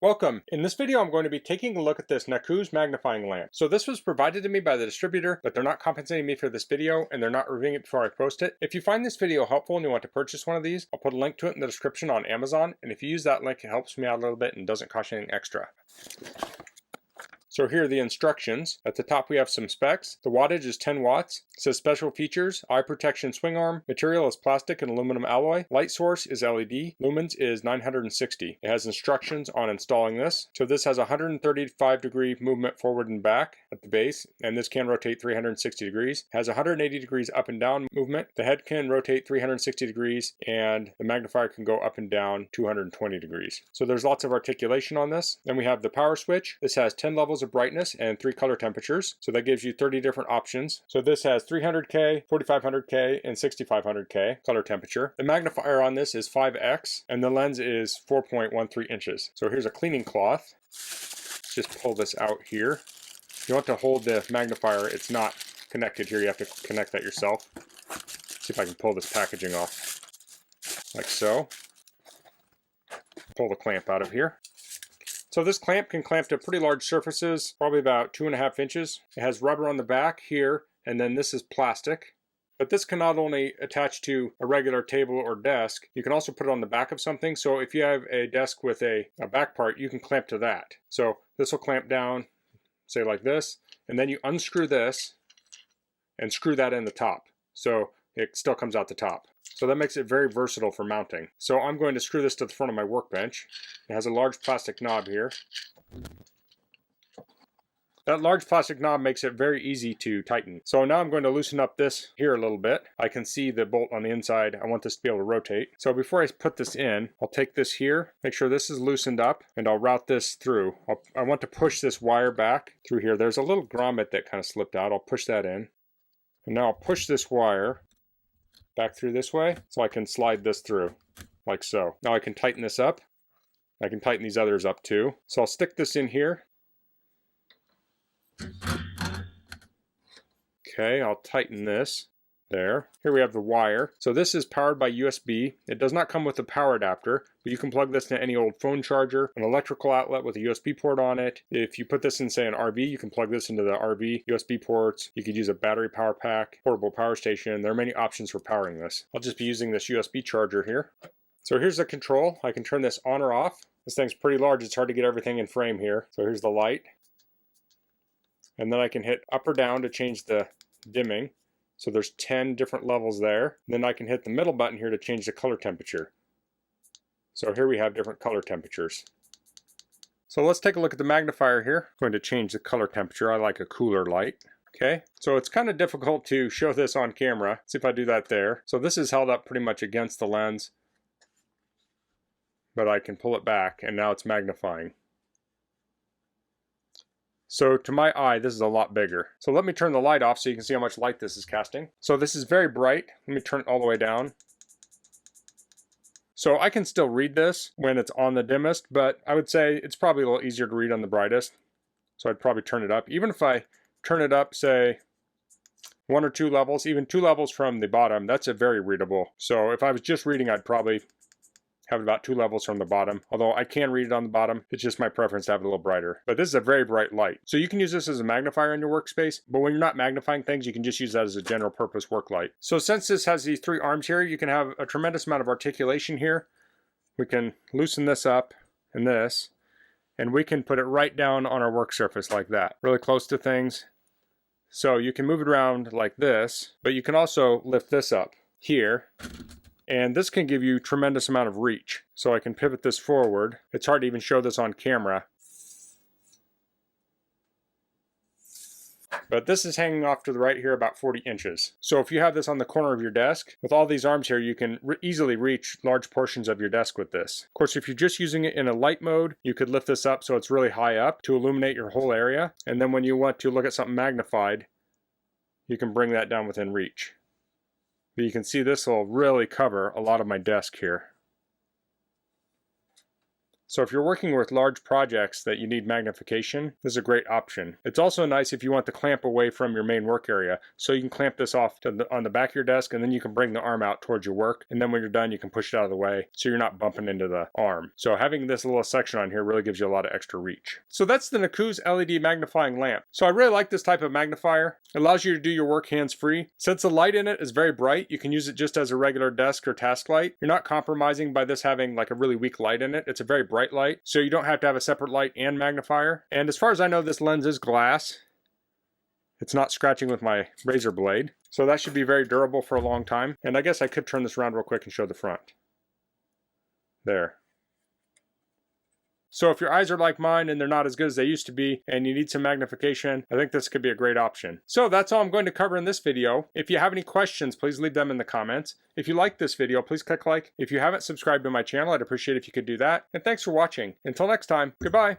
Welcome. In this video I'm going to be taking a look at this NAKOOS magnifying lamp. So this was provided to me by the distributor, but they're not compensating me for this video and they're not reviewing it before I post it. If you find this video helpful and you want to purchase one of these, I'll put a link to it in the description on Amazon, and if you use that link it helps me out a little bit and doesn't cost you anything extra. So here are the instructions. At the top we have some specs. The wattage is 10 watts. It says special features: eye protection swing arm, material is plastic and aluminum alloy, light source is LED, lumens is 960. It has instructions on installing this. So this has 135-degree movement forward and back at the base, and this can rotate 360 degrees. It has 180 degrees up and down movement. The head can rotate 360 degrees and the magnifier can go up and down 220 degrees. So there's lots of articulation on this. Then we have the power switch. This has 10 levels of brightness and 3 color temperatures, so that gives you 30 different options. So this has 300K, 4500K, and 6500K color temperature. The magnifier on this is 5x and the lens is 4.13 inches. So here's a cleaning cloth. Let's just pull this out here. You want to hold the magnifier, it's not connected here, you have to connect that yourself. See if I can pull this packaging off like so. Pull the clamp out of here. So this clamp can clamp to pretty large surfaces, probably about 2.5 inches. It has rubber on the back here, and then this is plastic. But this can not only attach to a regular table or desk, you can also put it on the back of something. So if you have a desk with a back part, you can clamp to that. So this will clamp down, say like this, and then you unscrew this and screw that in the top. So it still comes out the top. So that makes it very versatile for mounting. So I'm going to screw this to the front of my workbench. It has a large plastic knob here. That large plastic knob makes it very easy to tighten. So now I'm going to loosen up this here a little bit. I can see the bolt on the inside. I want this to be able to rotate. So before I put this in, I'll take this here, make sure this is loosened up, and I'll route this through. I want to push this wire back through here. There's a little grommet that kind of slipped out. I'll push that in. And now I'll push this wire back through this way so I can slide this through like so. Now I can tighten this up. I can tighten these others up too. So I'll stick this in here. Okay, I'll tighten this there. Here we have the wire. So this is powered by USB. It does not come with a power adapter, but you can plug this to any old phone charger, an electrical outlet with a USB port on it. If you put this in, say, an RV, you can plug this into the RV USB ports. You could use a battery power pack, portable power station. There are many options for powering this. I'll just be using this USB charger here. So here's the control. I can turn this on or off. This thing's pretty large. It's hard to get everything in frame here. So here's the light. And then I can hit up or down to change the dimming. So there's 10 different levels there. Then I can hit the middle button here to change the color temperature. So here we have different color temperatures. So let's take a look at the magnifier here. I'm going to change the color temperature. I like a cooler light. Okay, so it's kind of difficult to show this on camera. Let's see if I do that there. So this is held up pretty much against the lens, but I can pull it back and now it's magnifying. So to my eye, this is a lot bigger. So let me turn the light off so you can see how much light this is casting. So this is very bright. Let me turn it all the way down. So I can still read this when it's on the dimmest, but I would say it's probably a little easier to read on the brightest. So I'd probably turn it up. Even if I turn it up, say, 1 or 2 levels, even 2 levels from the bottom, that's a very readable. So if I was just reading, I'd probably have about 2 levels from the bottom, although I can read it on the bottom. It's just my preference to have it a little brighter. But this is a very bright light. So you can use this as a magnifier in your workspace, but when you're not magnifying things, you can just use that as a general purpose work light. So since this has these 3 arms here, you can have a tremendous amount of articulation here. We can loosen this up and this, and we can put it right down on our work surface like that, really close to things. So you can move it around like this, but you can also lift this up here. And this can give you a tremendous amount of reach. So I can pivot this forward. It's hard to even show this on camera. But this is hanging off to the right here about 40 inches. So if you have this on the corner of your desk, with all these arms here, you can easily reach large portions of your desk with this. Of course, if you're just using it in a light mode, you could lift this up so it's really high up to illuminate your whole area. And then when you want to look at something magnified, you can bring that down within reach. But you can see this will really cover a lot of my desk here. So if you're working with large projects that you need magnification, this is a great option. It's also nice if you want the clamp away from your main work area. So you can clamp this off on the back of your desk, and then you can bring the arm out towards your work. And then when you're done, you can push it out of the way so you're not bumping into the arm. So having this little section on here really gives you a lot of extra reach. So that's the NAKOOS LED magnifying lamp. So I really like this type of magnifier. It allows you to do your work hands-free. Since the light in it is very bright, you can use it just as a regular desk or task light. You're not compromising by this having like a really weak light in it. It's a very bright light, so you don't have to have a separate light and magnifier. And as far as I know, this lens is glass. It's not scratching with my razor blade. So that should be very durable for a long time. And I guess I could turn this around real quick and show the front. There. So if your eyes are like mine and they're not as good as they used to be and you need some magnification, I think this could be a great option. So that's all I'm going to cover in this video. If you have any questions, please leave them in the comments. If you like this video, please click like. If you haven't subscribed to my channel, I'd appreciate it if you could do that. And thanks for watching. Until next time, goodbye.